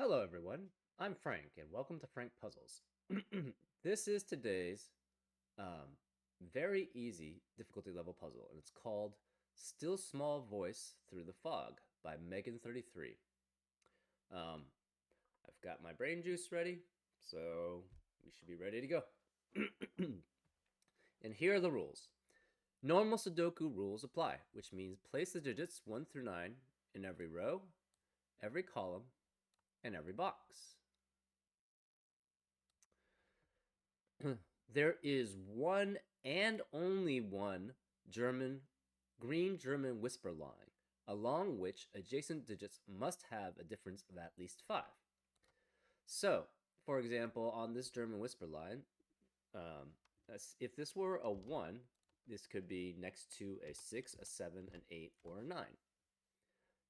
Hello, everyone. I'm Frank, and welcome to Frank Puzzles. This is today's um, very easy difficulty level puzzle, and it's called Still Small Voice Through the Fog by Megan33. Um, I've got my brain juice ready, so we should be ready to go. And here are the rules. Normal Sudoku rules apply, which means place the digits 1 through 9 in every row, every column, and every box. There is one and only one German green German whisper line, along which adjacent digits must have a difference of at least 5. So, for example, on this German whisper line, um, if this were a 1, this could be next to a 6, a 7, an 8, or a 9,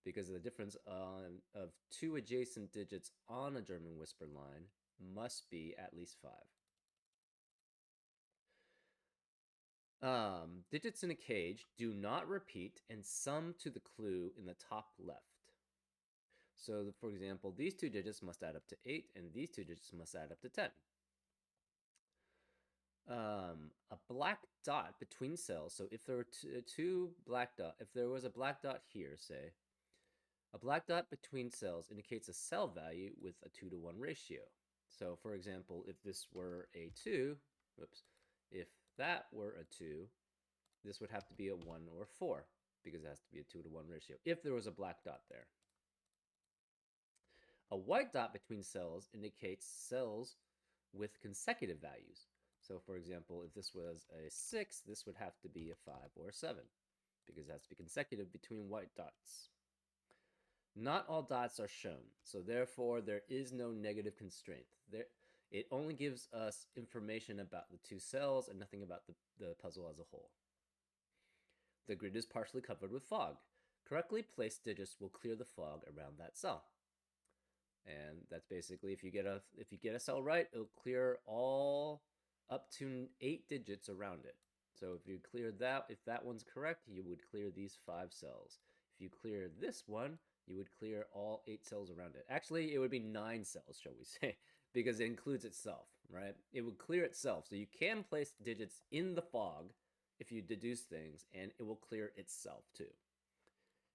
because the difference of two adjacent digits on a German whisper line must be at least 5. Digits in a cage do not repeat and sum to the clue in the top left. So, for example, these two digits must add up to 8, and these two digits must add up to 10. A black dot between cells. So, if there were two black dot, if there was a black dot here, say, a black dot between cells indicates a cell value with a 2-to-1 ratio. So, for example, if this were a 2, whoops, if that were a 2, this would have to be a 1 or 4 because it has to be a 2-to-1 ratio if there was a black dot there. A white dot between cells indicates cells with consecutive values. So, for example, if this was a 6, this would have to be a 5 or a 7 because it has to be consecutive between white dots. Not all dots are shown, so therefore there is no negative constraint. It only gives us information about the two cells and nothing about the puzzle as a whole. The grid is partially covered with fog. Correctly placed digits will clear the fog around that cell. And that's basically if you get a cell right, it'll clear all up to 8 digits around it. So if you clear that, if that one's correct, you would clear these 5 cells. If you clear this one, you would clear all 8 cells around it. Actually, it would be 9 cells, shall we say, because it includes itself, right? It would clear itself. So you can place digits in the fog if you deduce things, and it will clear itself too.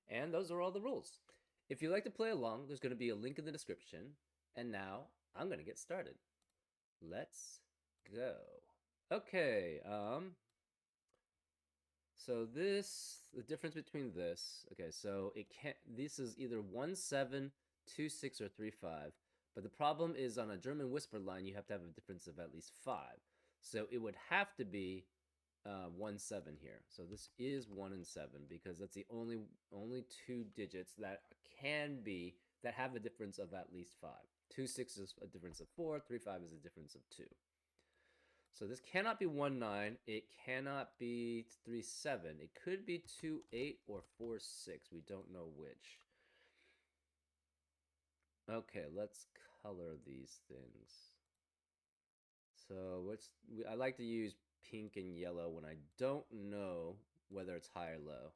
And those are all the rules. If you'd like to play along, there's going to be a link in the description. And now I'm going to get started. Let's go. Okay, so the difference between this, okay, so this is either 1, 7, 2, 6, or 3, 5. But the problem is on a German whisper line, you have to have a difference of at least 5. So it would have to be 1, 7 here. So this is 1 and 7 because that's the only two digits that have a difference of at least 5. 2, 6 is a difference of 4. 3, 5 is a difference of 2. So this cannot be 1, 9. It cannot be 3, 7. It could be 2, 8 or 4, 6. We don't know which. Okay, let's color these things. So I like to use pink and yellow when I don't know whether it's high or low.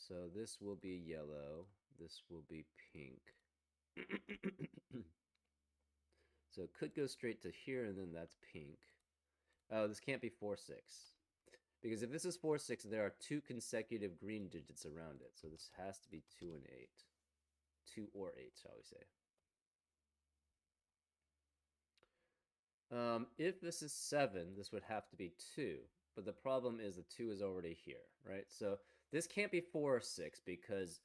So this will be yellow. This will be pink. So it could go straight to here and then that's pink. Oh, this can't be 4, 6. Because if this is 4, 6, there are two consecutive green digits around it. So this has to be 2 and 8. 2 or 8, shall we say. If this is 7, this would have to be 2. But the problem is the 2 is already here, right? So this can't be 4 or 6 because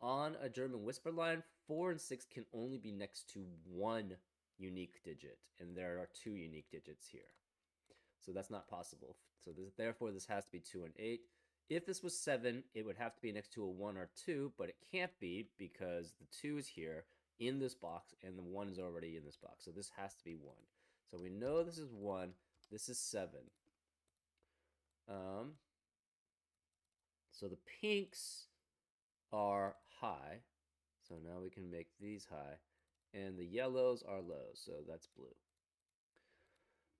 on a German whisper line, 4 and 6 can only be next to one unique digit, and there are two unique digits here. So that's not possible. So therefore, this has to be 2 and 8. If this was 7, it would have to be next to a 1 or 2, but it can't be because the 2 is here in this box, and the 1 is already in this box. So this has to be 1. So we know this is 1. This is 7. So the pinks are high. So now we can make these high. And the yellows are low. So that's blue.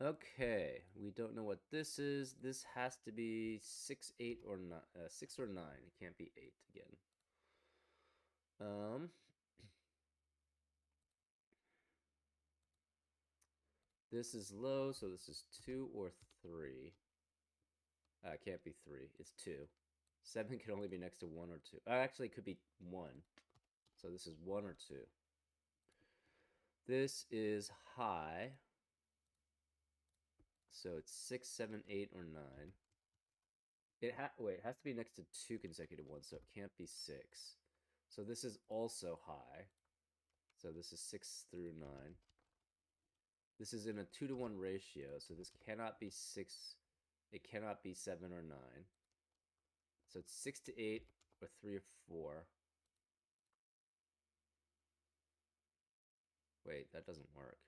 Okay, we don't know what this is. This has to be 6, 8, or 9. 6 or 9. It can't be 8 again. This is low, so this is 2 or 3. It can't be 3. It's 2. 7 can only be next to 1 or 2. Actually, it could be 1. So this is 1 or 2. This is high. So it's 6, 7, 8, or 9. It has to be next to 2 consecutive ones, so it can't be 6. So this is also high. So this is 6 through 9. This is in a 2-to-1 ratio, so this cannot be 6. It cannot be 7 or 9. So it's 6 to 8 or 3 or 4. Wait, that doesn't work.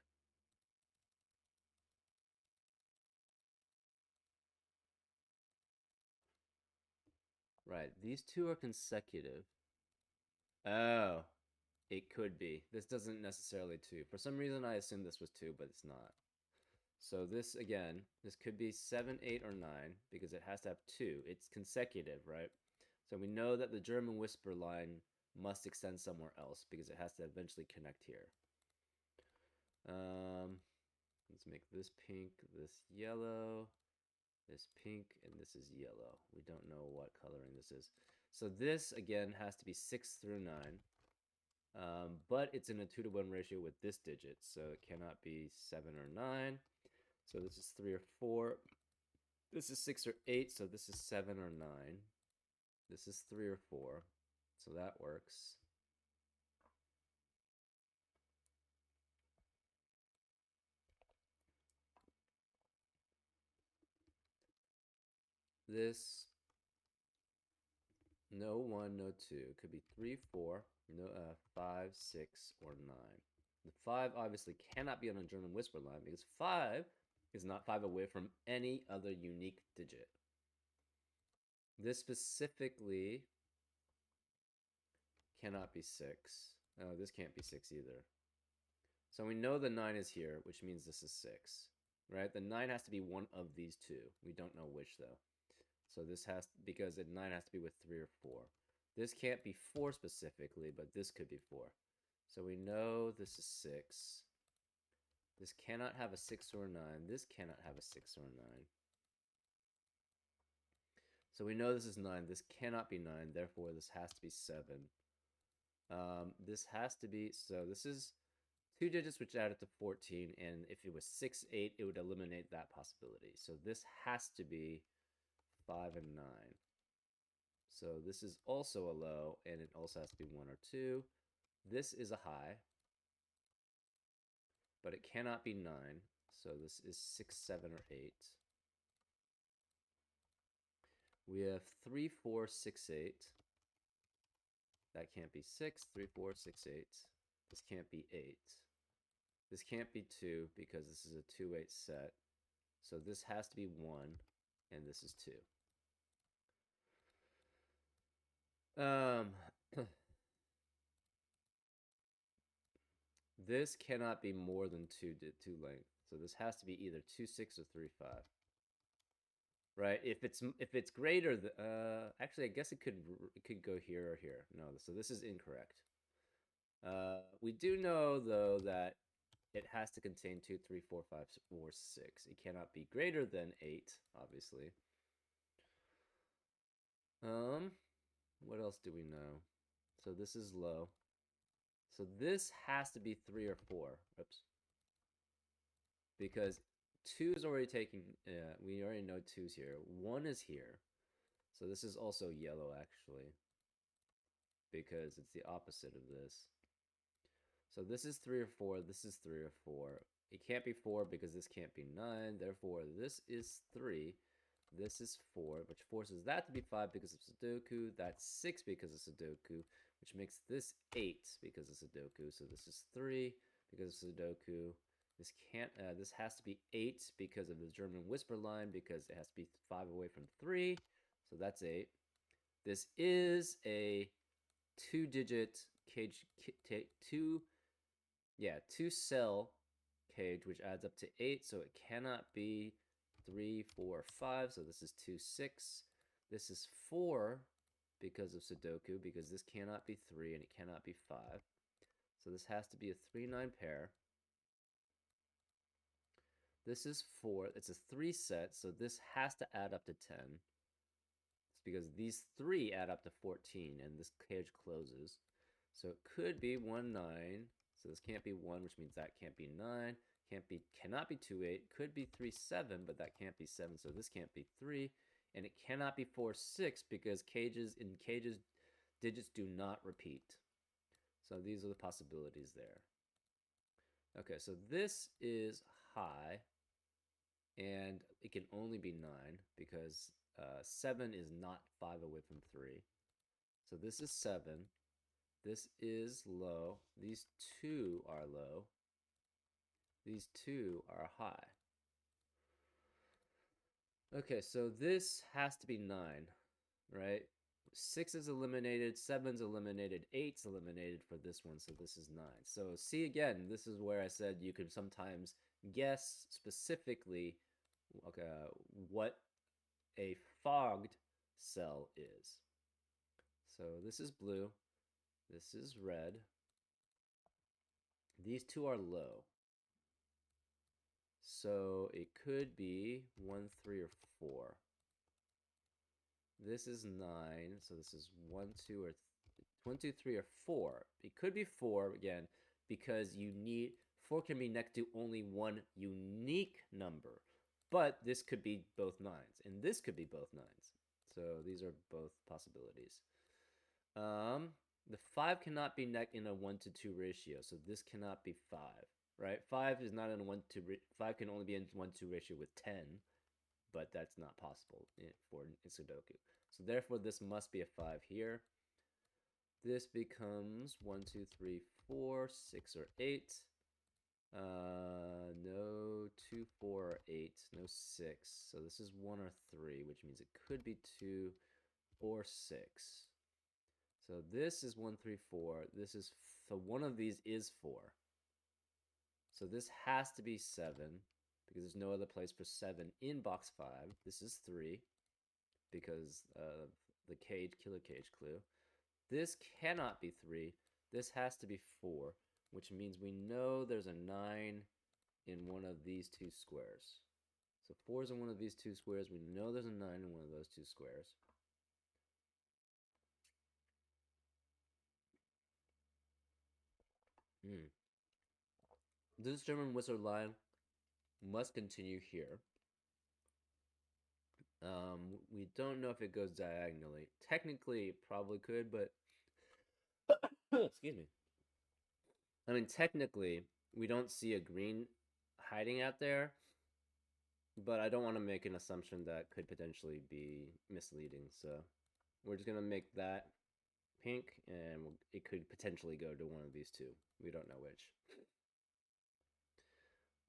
Right, these two are consecutive. Oh, it could be. This doesn't necessarily 2. For some reason, I assumed this was 2, but it's not. So this, again, this could be 7, 8, or 9, because it has to have 2. It's consecutive, right? So we know that the German whisper line must extend somewhere else, because it has to eventually connect here. Let's make this pink, this yellow, this pink, and this is yellow. We don't know what coloring this is. So this, again, has to be 6 through 9. But it's in a 2-to-1 ratio with this digit, so it cannot be 7 or 9. So this is 3 or 4. This is 6 or 8, so this is 7 or 9. This is 3 or 4, so that works. This, no 1, no 2. It could be 3, 4, no 5, 6, or 9. The 5 obviously cannot be on a German whisper line because 5 is not 5 away from any other unique digit. This specifically cannot be 6. Oh, this can't be 6 either. So we know the 9 is here, which means this is 6, right? The 9 has to be one of these two. We don't know which, though. So this has, because the 9 has to be with 3 or 4. This can't be 4 specifically, but this could be 4. So we know this is 6. This cannot have a 6 or a 9. This cannot have a 6 or a 9. So we know this is 9. This cannot be 9. Therefore, this has to be 7. This has to be, so this is 2 digits which add up to 14. And if it was 6, 8, it would eliminate that possibility. So this has to be 5 and 9. So this is also a low, and it also has to be 1 or 2. This is a high, but it cannot be 9. So this is 6, 7, or 8. We have 3, 4, 6, 8. That can't be 6, 3, 4, 6, 8. This can't be 8. This can't be 2 because this is a 2, 8 set. So this has to be 1, and this is 2. This cannot be more than 2 length. So this has to be either 2, 6 or 3, 5. Right? If it's greater than actually I guess it could go here or here. No, so this is incorrect. We do know though that it has to contain 2, 3, 4, 5, or 6. It cannot be greater than 8, obviously. What else do we know? So this is low. So this has to be 3 or 4. Oops. Because 2 is already taken, we already know 2's here. 1 is here. So this is also yellow, actually, because it's the opposite of this. So this is 3 or 4, this is 3 or 4. It can't be 4 because this can't be 9. Therefore, this is 3. This is 4, which forces that to be 5 because of Sudoku. That's 6 because of Sudoku, which makes this 8 because of Sudoku. So this is 3 because of Sudoku. This can't. This has to be 8 because of the German whisper line because it has to be 5 away from 3. So that's 8. This is a 2-digit cage, 2-cell cage, which adds up to 8. So it cannot be 3, 4, 5. So this is 2, 6. This is 4 because of Sudoku, because this cannot be 3 and it cannot be 5. So this has to be a 3, 9 pair. This is 4. It's a 3 set, so this has to add up to 10. It's because these 3 add up to 14, and this cage closes. So it could be 1, 9. So this can't be 1, which means that can't be 9. Cannot be 2, 8. Could be 3, 7, but that can't be 7. So this can't be 3. And it cannot be 4, 6 because cages digits do not repeat. So these are the possibilities there. Okay, so this is high, and it can only be 9 because 7 is not 5 away from 3. So this is 7. This is low. These 2 are low. These 2 are high. Okay, so this has to be 9, right? 6 is eliminated, 7's eliminated, 8's eliminated for this one, so this is 9. So see again, this is where I said you could sometimes guess specifically what a fogged cell is. So this is blue, this is red. These 2 are low. So it could be 1, 3, or 4. This is 9, so this is 1, 2, or 1, 2, 3, or 4. It could be 4 again because 4 can be next to only one unique number. But this could be both 9s, and this could be both 9s. So these are both possibilities. The 5 cannot be in a 1 to 2 ratio, so this cannot be 5, right? 5 is not in a 1 to 5 can only be in 1 to 2 ratio with 10, but that's not possible for Sudoku. So therefore, this must be a 5 here. This becomes 1, 2, 3, 4, 6, or 8. No 2, 4, or 8. No 6. So this is 1 or 3, which means it could be 2 or 6. So this is 1, 3, 4. So one of these is 4. So this has to be 7 because there's no other place for 7 in box 5. This is 3 because of the killer cage clue. This cannot be 3. This has to be 4, which means we know there's a 9 in one of these 2 squares. So 4 is in one of these 2 squares. We know there's a 9 in one of those 2 squares. This German wizard line must continue here. We don't know if it goes diagonally. Technically, it probably could, but excuse me. I mean, technically, we don't see a green hiding out there, but I don't want to make an assumption that could potentially be misleading. So we're just gonna make that pink, and it could potentially go to one of these 2. We don't know which.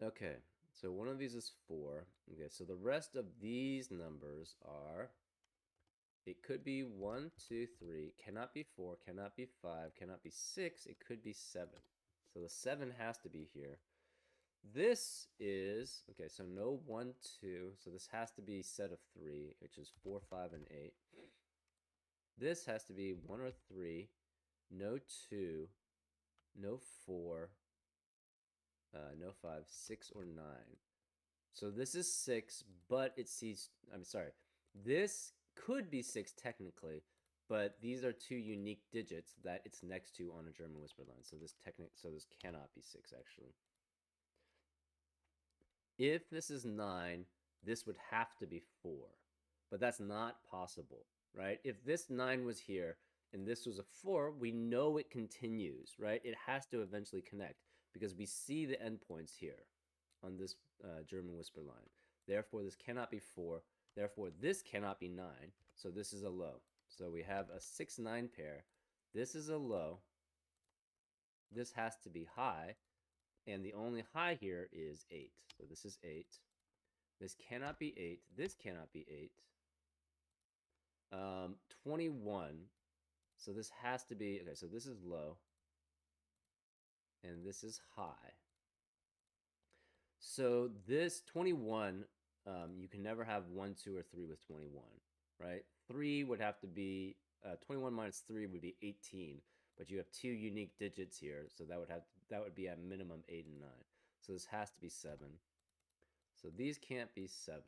Okay, so one of these is 4. Okay, so the rest of these numbers are, it could be 1, 2, 3, cannot be 4, cannot be 5, cannot be 6, it could be 7. So the 7 has to be here. This is, okay, so no 1, 2, so this has to be set of 3, which is 4, 5, and 8. This has to be 1 or 3, no 2, no 4, no 5, 6, or 9. So this is 6, but it sees, I'm sorry, this could be 6 technically, but these are 2 unique digits that it's next to on a German whisper line. So this cannot be 6 actually. If this is 9, this would have to be 4, but that's not possible, right? If this 9 was here and this was a 4, we know it continues, right? It has to eventually connect because we see the endpoints here on this German whisper line. Therefore, this cannot be 4. Therefore, this cannot be 9. So this is a low. So we have a 6-9 pair. This is a low. This has to be high. And the only high here is 8. So this is 8. This cannot be 8. This cannot be 8. 21. So this has to be, okay, so this is low. And this is high. So this 21, you can never have 1, 2, or 3 with 21, right? 3 would have to be, 21 minus 3 would be 18, but you have 2 unique digits here, so that would be at minimum 8 and 9. So this has to be 7. So these can't be 7.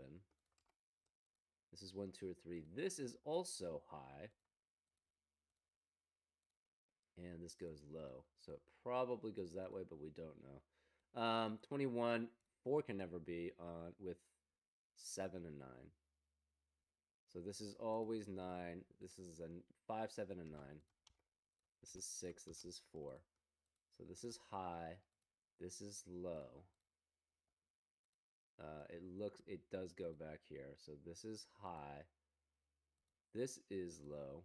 This is 1, 2, or 3. This is also high. And this goes low. So it probably goes that way, but we don't know. 21, 4 can never be on with 7 and 9. So this is always 9. This is a 5, 7, and 9. This is 6. This is 4. So this is high. This is low. It does go back here. So this is high. This is low.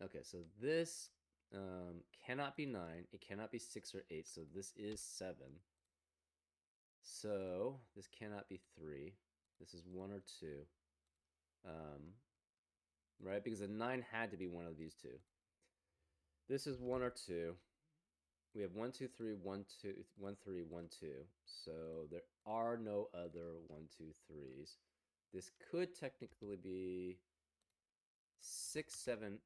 Okay, so this cannot be 9. It cannot be 6 or 8. So this is 7. So this cannot be 3. This is 1 or 2. Right? Because a 9 had to be one of these two. This is 1 or 2. We have 1, 2, 3, 1, 2, 1, 3, 1, 2. So there are no other 1, 2, 3s. This could technically be 6, 7,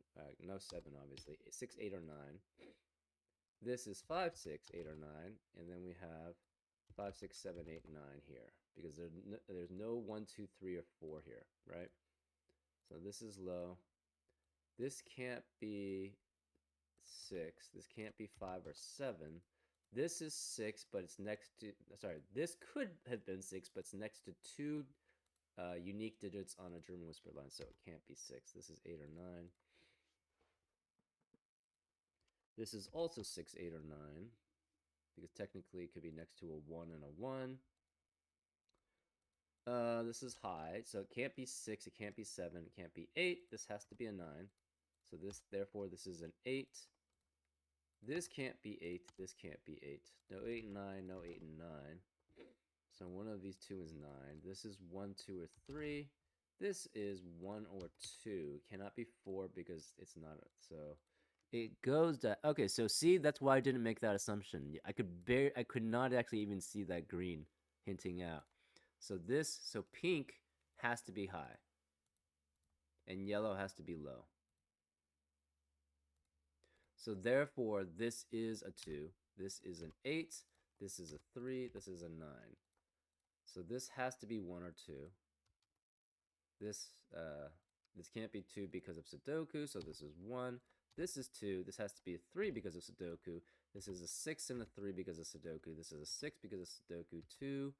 no 7 obviously, 6, 8, or 9. This is 5, 6, 8, or 9, and then we have 5, 6, 7, 8, 9 here, because there's no 1, 2, 3, or 4 here, right? So this is low. This can't be 6. This can't be 5 or 7. This is 6, but it's next to, sorry, this could have been 6, but it's next to 2 unique digits on a German whisper line, so it can't be 6. This is 8 or 9. This is also 6, 8, or 9, because technically it could be next to a 1 and a 1. This is high, so it can't be 6, it can't be 7, it can't be 8. This has to be a 9. So this, therefore, this is an 8. This can't be 8, this can't be 8. No 8 and 9, no 8 and 9. So one of these two is 9. This is 1, 2, or 3. This is 1 or 2. It cannot be 4 because it's not. So it goes to, okay, so see, that's why I didn't make that assumption. I could not actually even see that green hinting out. So pink has to be high. And yellow has to be low. So therefore, this is a 2. This is an 8. This is a 3. This is a 9. So this has to be 1 or 2. This can't be 2 because of Sudoku, so this is 1. This is 2. This has to be a 3 because of Sudoku. This is a 6 and a 3 because of Sudoku. This is a 6 because of Sudoku 2.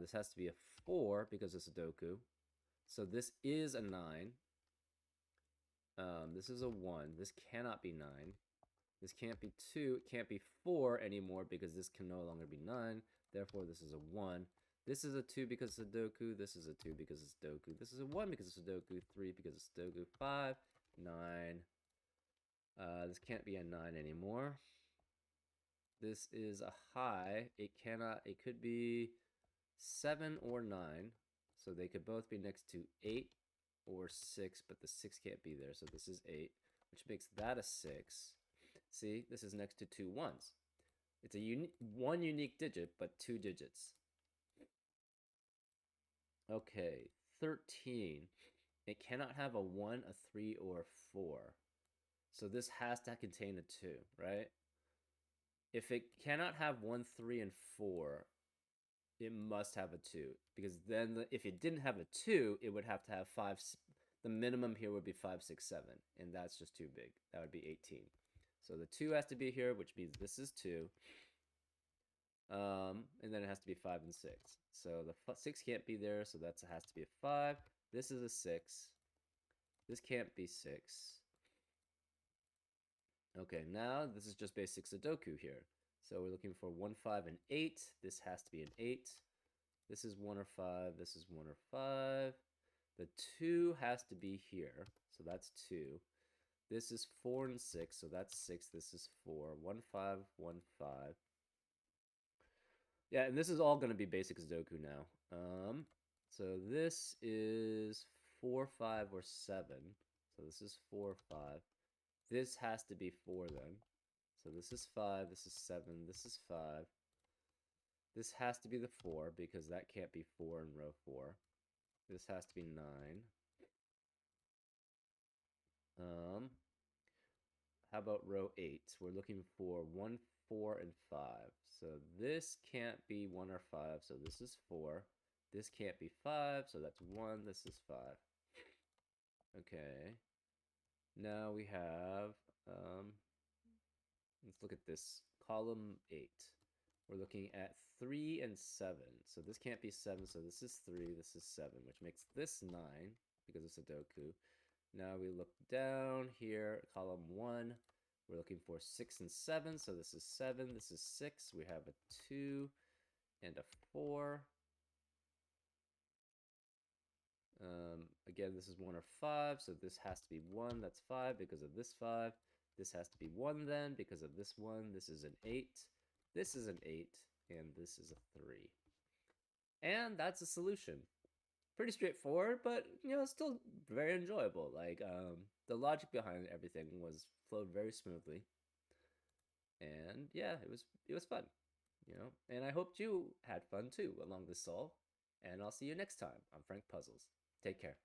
This has to be a 4 because of Sudoku. So this is a 9. This is a 1. This cannot be 9. This can't be 2. It can't be 4 anymore because this can no longer be 9. Therefore, this is a 1. This is a 2 because of Sudoku. This is a 2 because of Sudoku. This is a 1 because of Sudoku. 3 because of Sudoku. 5, 9. This can't be a 9 anymore. This is a high. It could be 7 or 9. So they could both be next to 8 or 6, but the 6 can't be there. So this is 8, which makes that a 6. See, this is next to 2 1s. It's a one unique digit, but 2 digits. Okay, 13. It cannot have a 1, a 3, or a 4. So this has to contain a 2, right? If it cannot have 1, 3, and 4, it must have a 2. Because then if it didn't have a 2, it would have to have 5. The minimum here would be 5, 6, 7. And that's just too big. That would be 18. So the 2 has to be here, which means this is 2. And then it has to be 5 and 6. So the 6 can't be there, so that has to be a 5. This is a 6. This can't be 6. Okay, now this is just basic Sudoku here. So we're looking for 1, 5, and 8. This has to be an 8. This is 1 or 5. This is 1 or 5. The 2 has to be here, so that's 2. This is 4 and 6, so that's 6. This is 4. 1, 5, 1, 5. Yeah, and this is all going to be basic Sudoku now. So this is 4, 5, or 7. So this is 4, 5. This has to be 4 then. So this is 5, this is 7, this is 5. This has to be the 4 because that can't be 4 in row 4. This has to be 9. How about row 8? We're looking for 1, 4, and 5. So this can't be 1 or 5, so this is 4. This can't be 5, so that's 1. This is 5. Okay. Now we have, let's look at this. Column 8. We're looking at 3 and 7. So this can't be 7, so this is 3, this is 7, which makes this 9 because of Sudoku. Now we look down here, column 1. We're looking for 6 and 7, so this is 7, this is 6. We have a 2 and a 4. Again, this is 1 or 5, so this has to be 1. That's 5 because of this 5. This has to be 1 then because of this 1. This is an 8. This is an 8. And this is a 3. And that's a solution. Pretty straightforward, but still very enjoyable. Like the logic behind everything was flowed very smoothly. And yeah, it was fun. And I hoped you had fun too along this solve. And I'll see you next time on Frank Puzzles. Take care.